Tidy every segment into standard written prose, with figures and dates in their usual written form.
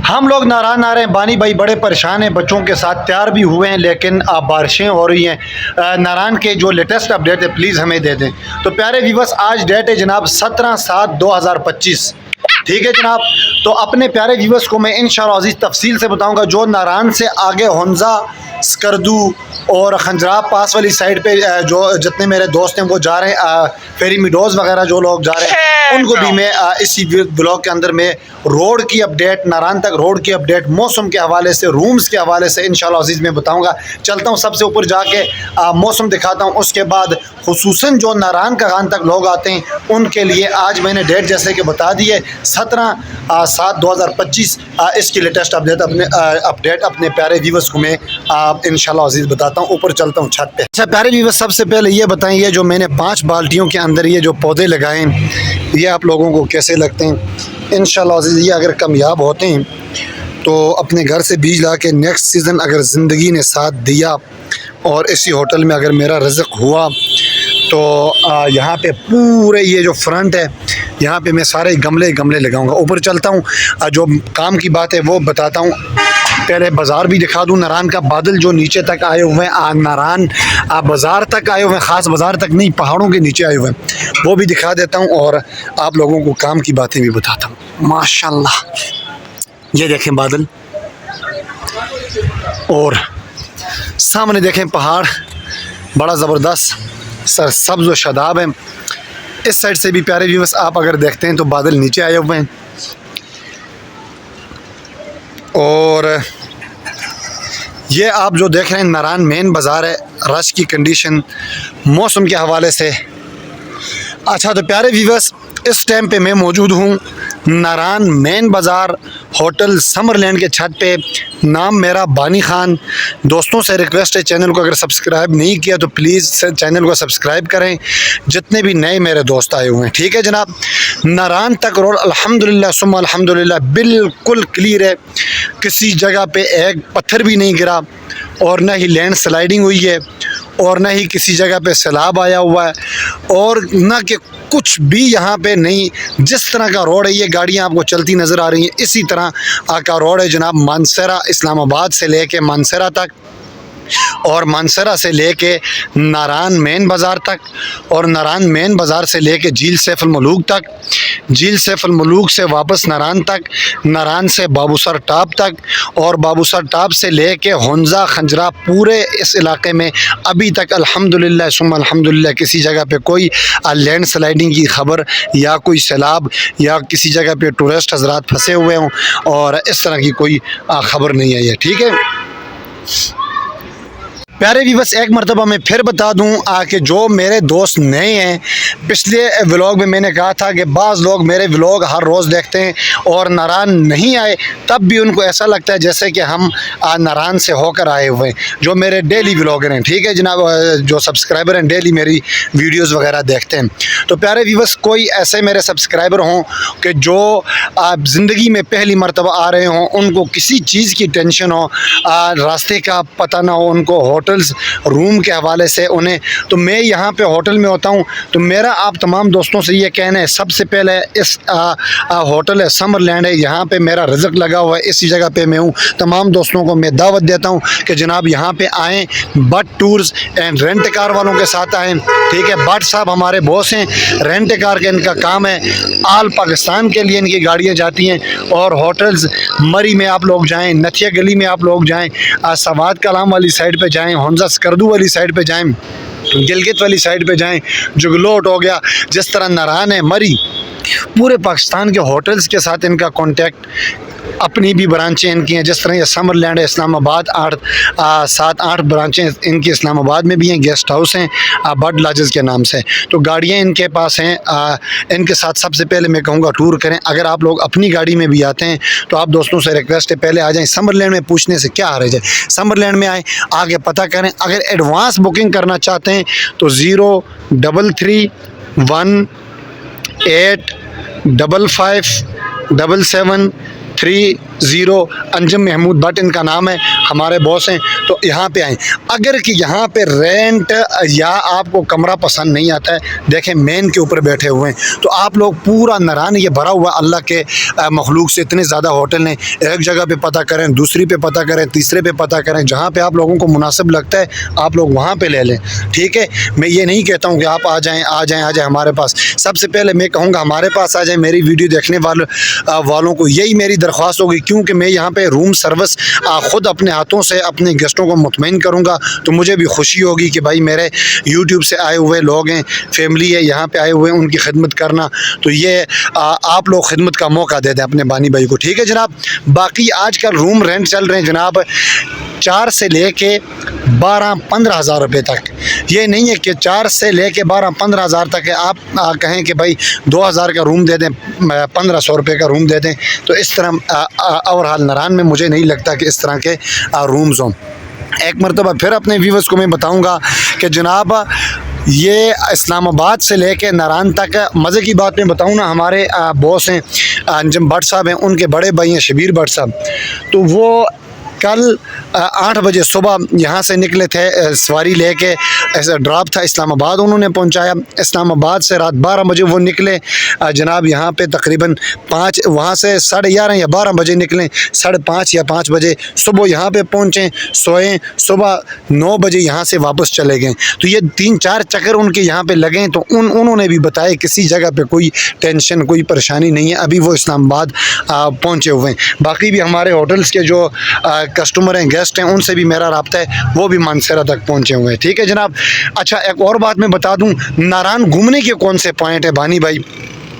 हम लोग नाराज़ ना रहे हैं, बानी भाई बड़े परेशान हैं, बच्चों के साथ तैयार भी हुए हैं, लेकिन बारिशें हो रही हैं। नारायण के जो लेटेस्ट अपडेट है प्लीज़ हमें दे दें। तो प्यारे व्यूवर्स, आज डेट है जनाब 17/7/2025, ठीक है जनाब। तो अपने प्यारे व्यूवर्स को मैं इंशाअल्लाह अज़ीज़ तफसील से बताऊंगा। जो नारायण से आगे हुंजा, स्कर्दू और खंजराब पास वाली साइड पे जो जितने मेरे दोस्त हैं वो जा रहे हैं, फेरी मिडोज़ वगैरह जो लोग जा रहे हैं उनको भी मैं इसी ब्लॉग के अंदर में रोड की अपडेट, नारायण तक रोड की अपडेट, मौसम के हवाले से, रूम्स के हवाले से इंशाअल्लाह अज़ीज़ मैं बताऊंगा। चलता हूं सबसे ऊपर जाके मौसम दिखाता हूं। उसके बाद खुसूसन जो नारायण का खान तक लोग आते हैं उनके लिए आज मैंने डेट जैसे कि बता दी है 17/7/2025। इसकी लेटेस्ट अपडेट अपने प्यारे व्यूवर्स को मैं इंशाअल्लाह अज़ीज़ बताता हूँ। ऊपर चलता हूँ छत पे। अच्छा प्यारे व्यूवर्स, सबसे पहले ये बताएं, ये जो मैंने 5 बाल्टियों के अंदर ये जो पौधे लगाए हैं ये आप लोगों को कैसे लगते हैं? इंशाअल्लाह अज़ीज़ ये अगर कामयाब होते हैं तो अपने घर से बीज ला के नेक्स्ट सीज़न अगर ज़िंदगी ने साथ दिया और इसी होटल में अगर मेरा रिज़्क़ हुआ तो यहाँ पे पूरे ये जो फ्रंट है यहाँ पे मैं सारे गमले लगाऊंगा। ऊपर चलता हूँ, जो काम की बात है वो बताता हूँ। पहले बाज़ार भी दिखा दूँ। नारायण का बादल जो नीचे तक आए हुए हैं, नारायण बाज़ार तक आए हुए हैं, ख़ास बाज़ार तक नहीं, पहाड़ों के नीचे आए हुए हैं, वो भी दिखा देता हूँ और आप लोगों को काम की बातें भी बताता हूँ। माशाल्लाह ये देखें बादल और सामने देखें पहाड़, बड़ा ज़बरदस्त सरसब्ज़ व शादाब है। इस साइड से भी प्यारे व्यूअर्स आप अगर देखते हैं तो बादल नीचे आए हुए हैं और ये आप जो देख रहे हैं नारायण मेन बाज़ार है। रश की कंडीशन मौसम के हवाले से अच्छा। तो प्यारे व्यूअर्स, इस टाइम पे मैं मौजूद हूँ नारायण मेन बाज़ार होटल समरलैंड के छत पे। नाम मेरा बानी खान। दोस्तों से रिक्वेस्ट है, चैनल को अगर सब्सक्राइब नहीं किया तो प्लीज़ चैनल को सब्सक्राइब करें, जितने भी नए मेरे दोस्त आए हुए हैं, ठीक है जनाब। नारायण तक रोड अल्हम्दुलिल्लाह सुम्मा अल्हम्दुलिल्लाह बिल्कुल क्लियर है। किसी जगह पे एक पत्थर भी नहीं गिरा और न ही लैंड स्लाइडिंग हुई है और न ही किसी जगह पे सैलाब आया हुआ है और न कि कुछ भी यहाँ पे नहीं। जिस तरह का रोड है, ये गाड़ियाँ आपको चलती नज़र आ रही हैं, इसी तरह का रोड है जनाब। मानसरा इस्लामाबाद से लेके मानसरा तक और मानसरा से लेके नारायण मेन बाज़ार तक और नारायण मेन बाज़ार से लेके झील सैफ अल मलूक तक, झील सैफ अल मलूक से वापस नारायण तक, नारायण से बाबूसर टाप तक और बाबूसर टाप से लेके हुंजा खंजरा, पूरे इस इलाके में अभी तक अल्हम्दुलिल्लाह सुम्मा अल्हम्दुलिल्लाह किसी जगह पे कोई लैंड स्लाइडिंग की ख़बर या कोई सैलाब या किसी जगह पे टूरिस्ट हजरात फंसे हुए हों और इस तरह की कोई ख़बर नहीं आई है, ठीक है प्यारे व्यूअर्स। एक मरतबा मैं फिर बता दूं कि जो मेरे दोस्त नए हैं, पिछले व्लॉग में मैंने कहा था कि बाज़ लोग मेरे व्लॉग हर रोज़ देखते हैं और नारायण नहीं आए तब भी उनको ऐसा लगता है जैसे कि हम नारायण से होकर आए हुए हैं। जो मेरे डेली व्लॉगर हैं, ठीक है जनाब, जो सब्सक्राइबर हैं, डेली मेरी वीडियोज़ वगैरह देखते हैं। तो प्यारे व्यूअर्स, कोई ऐसे मेरे सब्सक्राइबर हों कि जो ज़िंदगी में पहली मरतबा आ रहे हों, उनको किसी चीज़ की टेंशन हो, रास्ते का पता ना हो उनको, होटल्स रूम के हवाले से उन्हें, तो मैं यहाँ पे होटल में होता हूँ। तो मेरा आप तमाम दोस्तों से ये कहना है, सबसे पहले इस होटल है समरलैंड है, यहाँ पे मेरा रिज़्क़ लगा हुआ है, इसी जगह पे मैं हूँ। तमाम दोस्तों को मैं दावत देता हूँ कि जनाब यहाँ पे आएँ, but tours and rent car वालों के साथ आएँ, ठीक है। बट साहब हमारे बॉस हैं, रेंट कार का इनका काम है, आल पाकिस्तान के लिए इनकी गाड़ियाँ जाती हैं और होटल्स मरी में आप लोग जाएँ, नथिया गली में आप लोग जाएँ, सवाद कलाम वाली साइड पर जाएँ, हुंजा स्कर्दू वाली साइड पे जाएं, गिलगित वाली साइड पे जाएं, जुगलोट हो गया, जिस तरह नारायण है, मरी, पूरे पाकिस्तान के होटल्स के साथ इनका कांटेक्ट, अपनी भी ब्रांचें इनकी हैं। जिस तरह ये समरलैंड है इस्लामाबाद, 7-8 ब्रांचें इनकी इस्लामाबाद में भी हैं, गेस्ट हाउस हैं बर्ड लॉजेस के नाम से। तो गाड़ियाँ इनके पास हैं, इनके साथ सबसे पहले मैं कहूँगा टूर करें। अगर आप लोग अपनी गाड़ी में भी आते हैं तो आप दोस्तों से रिक्वेस्ट है, पहले आ जाएँ। समरलैंड में पूछने से क्या हर्ज है, समरलैंड में आए, आगे पता करें। अगर एडवांस बुकिंग करना चाहते हैं तो 033185577 30 अंजुम महमूद भट्ट इनका नाम है, हमारे बॉस हैं। तो यहाँ पे आएँ। अगर कि यहाँ पे रेंट या आपको कमरा पसंद नहीं आता है, देखें मेन के ऊपर बैठे हुए हैं, तो आप लोग पूरा नारान ये भरा हुआ अल्लाह के मखलूक से इतने ज़्यादा होटल हैं। एक जगह पे पता करें, दूसरी पे पता करें, तीसरे पे पता करें, जहाँ पे आप लोगों को मुनासिब लगता है आप लोग वहाँ पे ले लें। ठीक है, मैं ये नहीं कहता हूँ कि आप आ जाएँ हमारे पास। सबसे पहले मैं कहूँगा हमारे पास आ जाएँ। मेरी वीडियो देखने वालों को यही मेरी दरख्वास्त होगी, क्योंकि मैं यहाँ पे रूम सर्विस ख़ुद अपने हाथों से अपने गेस्टों को मुतमईन करूँगा, तो मुझे भी खुशी होगी कि भाई मेरे यूट्यूब से आए हुए लोग हैं, फैमिली है, यहाँ पे आए हुए हैं, उनकी खिदमत करना। तो ये आप लोग खिदमत का मौका दे दें अपने बानी भाई को। ठीक है जनाब। बाकी आजकल रूम रेंट चल रहे हैं जनाब 4 से लेके 12-15 हज़ार रुपये तक। ये नहीं है कि 4 से लेके 12-15 हज़ार तक है। आप कहें कि भाई 2000 का रूम दे दें, 1500 रुपये का रूम दे दें, तो इस तरह और हाल नारान में मुझे नहीं लगता कि इस तरह के रूम्स हों। एक मरतबा फिर अपने व्यूवर्स को मैं बताऊंगा कि जनाब ये इस्लामाबाद से लेके नारान तक, मज़े की बात मैं बताऊं ना, हमारे बॉस हैं अंजुम भट्ट साहब हैं, उनके बड़े भाई हैं शबीर भट्ट साहब। तो वो कल 8 बजे सुबह यहाँ से निकले थे, सवारी लेके, ऐसा ड्रॉप था इस्लामाबाद, उन्होंने पहुँचाया। इस्लामाबाद से रात 12 बजे वो निकले जनाब यहाँ पे तकरीबन 5, वहाँ से 11:30 या 12 बजे निकलें, 5:30 या 5 बजे सुबह यहाँ पे पहुँचें, सोएं, सुबह 9 बजे यहाँ से वापस चले गए। तो ये 3-4 चक्कर उनके यहाँ पे लगे। तो उन्होंने भी बताया किसी जगह पे कोई टेंशन, कोई परेशानी नहीं है, अभी वो इस्लामाबाद पहुँचे हुए हैं। बाकी भी हमारे होटल्स के जो कस्टमर हैं, गेस्ट हैं, उनसे भी मेरा राब्ता है, वो भी मानसरा तक पहुँचे हुए हैं। ठीक है जनाब। अच्छा, एक और बात मैं बता दूं, नारान घूमने के कौन से पॉइंट है बानी भाई।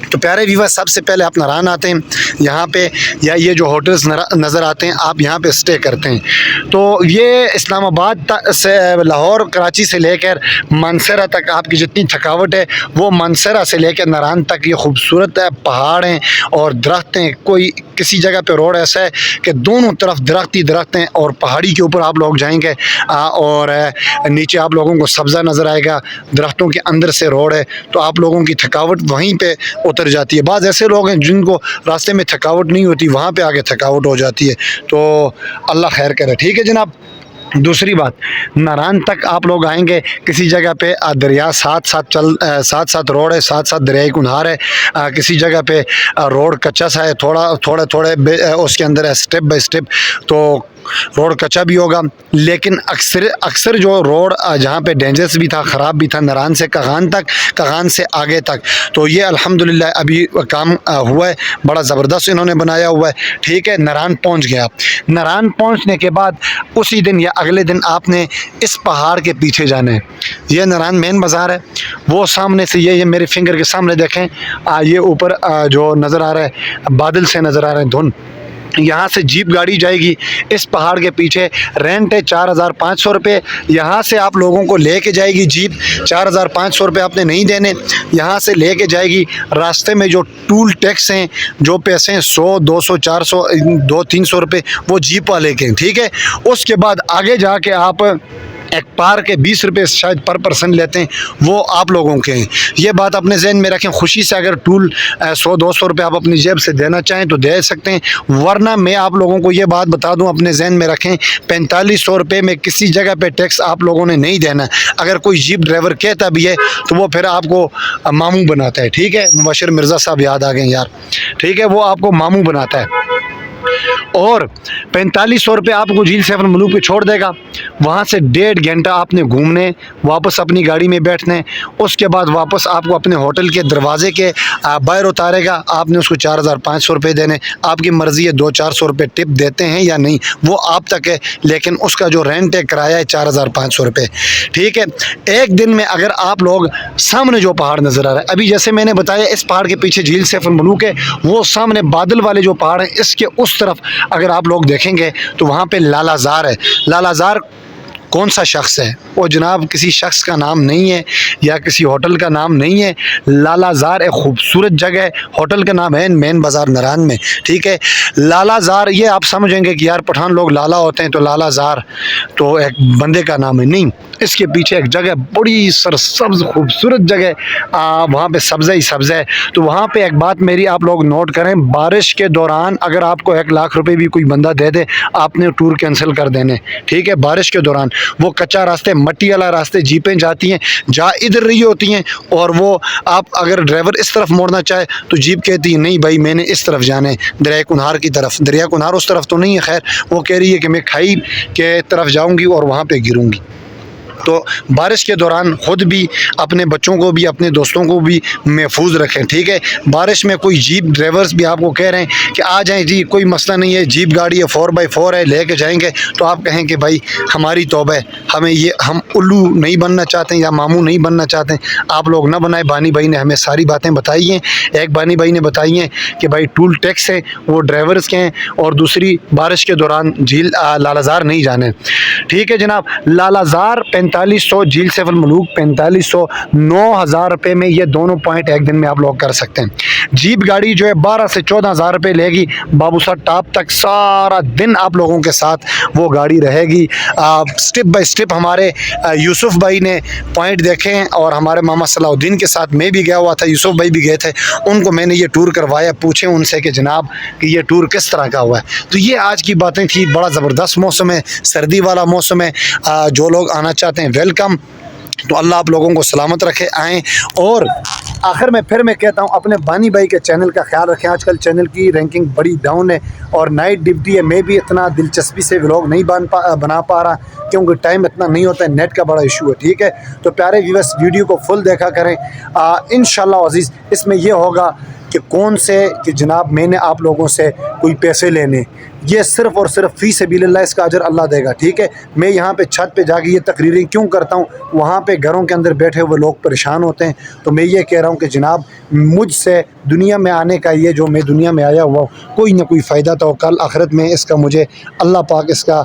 तो प्यारे व्यूअर्स, सबसे पहले आप नारान आते हैं यहाँ पे, या ये जो होटल्स नज़र आते हैं, आप यहाँ पे स्टे करते हैं। तो ये इस्लामाबाद से, लाहौर कराची से लेकर मानसरा तक आपकी जितनी थकावट है, वो मानसरा से लेकर नारान तक ये खूबसूरत पहाड़ हैं और दरख्त हैं। कोई किसी जगह पे रोड ऐसा है कि दोनों तरफ दरख्त ही दरख्त हैं, और पहाड़ी के ऊपर आप लोग जाएंगे और नीचे आप लोगों को सब्ज़ा नज़र आएगा, दरख्तों के अंदर से रोड है, तो आप लोगों की थकावट वहीं पे उतर जाती है। बाज़ ऐसे लोग हैं जिनको रास्ते में थकावट नहीं होती, वहाँ पे आगे थकावट हो जाती है। तो अल्लाह खैर करे। ठीक है जनाब। दूसरी बात, नारान तक आप लोग आएंगे, किसी जगह पे दरिया साथ रोड है, साथ दरियाई कुनहार है, किसी जगह पे रोड कच्चा सा है, थोड़े उसके अंदर है स्टेप बाय स्टेप, तो रोड कच्चा भी होगा। लेकिन अक्सर जो रोड जहाँ पे डेंजरस भी था, ख़राब भी था, नारान से कगान तक, कगान से आगे तक, तो ये अल्हम्दुलिल्लाह अभी काम हुआ है, बड़ा ज़बरदस्त इन्होंने बनाया हुआ है। ठीक है, नारान पहुँच गए आप। नारान पहुँचने के बाद उसी दिन या अगले दिन आपने इस पहाड़ के पीछे जाना है। ये नारान मेन बाज़ार है, वो सामने से ये मेरे फिंगर के सामने देखें, ये ऊपर जो नज़र आ रहा है, बादल से नज़र आ रहे हैं धुंध, यहाँ से जीप गाड़ी जाएगी। इस पहाड़ के पीछे रेंट है 4500 रुपये। यहाँ से आप लोगों को लेके जाएगी जीप, 4500 रुपये आपने नहीं देने, यहाँ से लेके जाएगी। रास्ते में जो टूल टैक्स हैं, जो पैसे हैं 100, 200, 400, 200-300 रुपये, वो जीप वाले के। ठीक है, उसके बाद आगे जाके आप एक पार के 20 रुपये शायद पर पर्सन लेते हैं, वो आप लोगों के हैं। ये बात अपने जहन में रखें। खुशी से अगर टूल 100-200 रुपये आप अपनी जेब से देना चाहें तो दे सकते हैं, वरना मैं आप लोगों को ये बात बता दूं, अपने जहन में रखें, 4500 रुपये में किसी जगह पे टैक्स आप लोगों ने नहीं देना। अगर कोई जीप ड्राइवर कहता भी है तो वो फिर आपको मामू बनाता है। ठीक है, मुबशर मिर्ज़ा साहब याद आ गए यार। ठीक है, वो आपको मामू बनाता है। और 4500 रुपये आपको झील सैफ मलूक पे छोड़ देगा। वहाँ से 1.5 घंटा आपने घूमने, वापस अपनी गाड़ी में बैठने, उसके बाद वापस आपको अपने होटल के दरवाजे के बाहर उतारेगा। आपने उसको 4500 रुपये देने, आपकी मर्ज़ी है 200-400 रुपये टिप देते हैं या नहीं, वो आप तक है, लेकिन उसका जो रेंट है, किराया है 4500 रुपये। ठीक है, एक दिन में अगर आप लोग सामने जो पहाड़ नज़र आ रहा है, अभी जैसे मैंने बताया इस पहाड़ के पीछे झील सैफ मलूक है, वो सामने बादल वाले जो पहाड़ हैं, इसके उस तरफ अगर आप लोग देखेंगे तो वहाँ पे लालाजार है। लालाजार कौन सा शख्स है। वो जनाब किसी शख्स का नाम नहीं है या किसी होटल का नाम नहीं है। लालाज़ार एक खूबसूरत जगह है, होटल का नाम है मेन बाज़ार नारान में, ठीक है। लालाज़ार ये आप समझेंगे कि यार पठान लोग लाला होते हैं तो लालाज़ार तो एक बंदे का नाम है, नहीं। इसके पीछे एक जगह बड़ी सरसब्ज़ खूबसूरत जगह, वहाँ पे सब्ज़ा ही सब्ज़ा है। तो वहाँ पे एक बात मेरी आप लोग नोट करें, बारिश के दौरान अगर आपको 1 लाख रुपए भी कोई बंदा दे दे, आपने टूर कैंसिल कर देने, ठीक है। बारिश के दौरान वो कच्चा रास्ते, मट्टी वाला रास्ते, जीपें जाती हैं जा इधर रही होती हैं, और वो आप अगर ड्राइवर इस तरफ मोड़ना चाहे तो जीप कहती है नहीं भाई मैंने इस तरफ जाना है, दरिया कुन्हार की तरफ। दरिया कुन्हार उस तरफ तो नहीं है, खैर वो कह रही है कि मैं खाई के तरफ जाऊँगी और वहाँ पर गिरूँगी। तो बारिश के दौरान ख़ुद भी, अपने बच्चों को भी, अपने दोस्तों को भी महफूज रखें, ठीक है। बारिश में कोई जीप ड्राइवर्स भी आपको कह रहे हैं कि आ जाएं जी, कोई मसला नहीं है, जीप गाड़ी है 4x4 है, लेके जाएंगे, तो आप कहें कि भाई हमारी तौबा है, हमें ये, हम उल्लू नहीं बनना चाहते या मामू नहीं बनना चाहते, आप लोग ना बनाए। बानी भाई ने हमें सारी बातें बताई हैं। एक बानी भाई ने बताई हैं कि भाई टूल टैक्स है वो ड्राइवर्स के हैं, और दूसरी बारिश के दौरान झील लालाज़ार नहीं जाने, ठीक है जनाब। लालाज़ार 4500, झील सैफ अल मलूक 4500, 9000 रुपये में ये दोनों पॉइंट एक दिन में आप लोग कर सकते हैं। जीप गाड़ी जो है 12 से 14,000 रुपये लेगी, बाबूसा टॉप तक सारा दिन आप लोगों के साथ वो गाड़ी रहेगी। स्टेप बाय स्टेप हमारे यूसुफ भाई ने पॉइंट देखे हैं, और हमारे मामा सलाउद्दीन के साथ मैं भी गया हुआ था, यूसुफ भाई भी गए थे, उनको मैंने ये टूर करवाया। पूछें उनसे कि जनाब कि ये टूर किस तरह का हुआ है। तो ये आज की बातें थी। बड़ा ज़बरदस्त मौसम है, सर्दी वाला मौसम है, जो लोग आना चाहते हैं वेलकम। तो अल्लाह आप लोगों को सलामत रखे, आएँ। और आखिर में फिर मैं कहता हूँ, अपने बानी भाई के चैनल का ख्याल रखें। आजकल चैनल की रैंकिंग बड़ी डाउन है और नाइट ड्यूटी है, मैं भी इतना दिलचस्पी से व्लॉग नहीं बना पा रहा क्योंकि टाइम इतना नहीं होता है, नेट का बड़ा इशू है, ठीक है। तो प्यारे व्यूअर्स वीडियो को फुल देखा करें। इंशाल्लाह अज़ीज़ इसमें यह होगा कि कौन से कि जनाब मैंने आप लोगों से कोई पैसे लेने, ये सिर्फ़ और सिर्फ फ़ी सबीलिल्लाह इसका अजर अल्लाह देगा, ठीक है। मैं यहाँ पे छत पे जाके ये तकरीरें क्यों करता हूँ, वहाँ पे घरों के अंदर बैठे हुए लोग परेशान होते हैं। तो मैं ये कह रहा हूँ कि जनाब मुझसे दुनिया में आने का, ये जो मैं दुनिया में आया हुआ हूँ, कोई ना कोई फ़ायदा तो कल आखिरत में इसका मुझे अल्लाह पाक इसका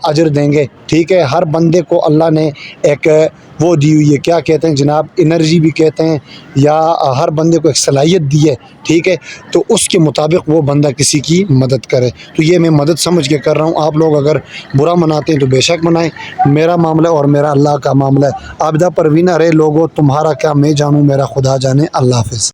अजर देंगे, ठीक है। हर बंदे को अल्लाह ने एक वो दी हुई है, क्या कहते हैं जनाब, एनर्जी भी कहते हैं, या हर बंदे को एक सलाहियत दी है, ठीक है। तो उसके मुताबिक वो बंदा किसी की मदद करे। तो ये मैं मदद समझ के कर रहा हूँ। आप लोग अगर बुरा मनाते हैं तो बेशक मनाएं, मेरा मामला और मेरा अल्लाह का मामला है। आबिदा परवीन, अरे लोगो तुम्हारा क्या मैं जानूँ, मेरा खुदा जाने। अल्लाह हाफ़िज़।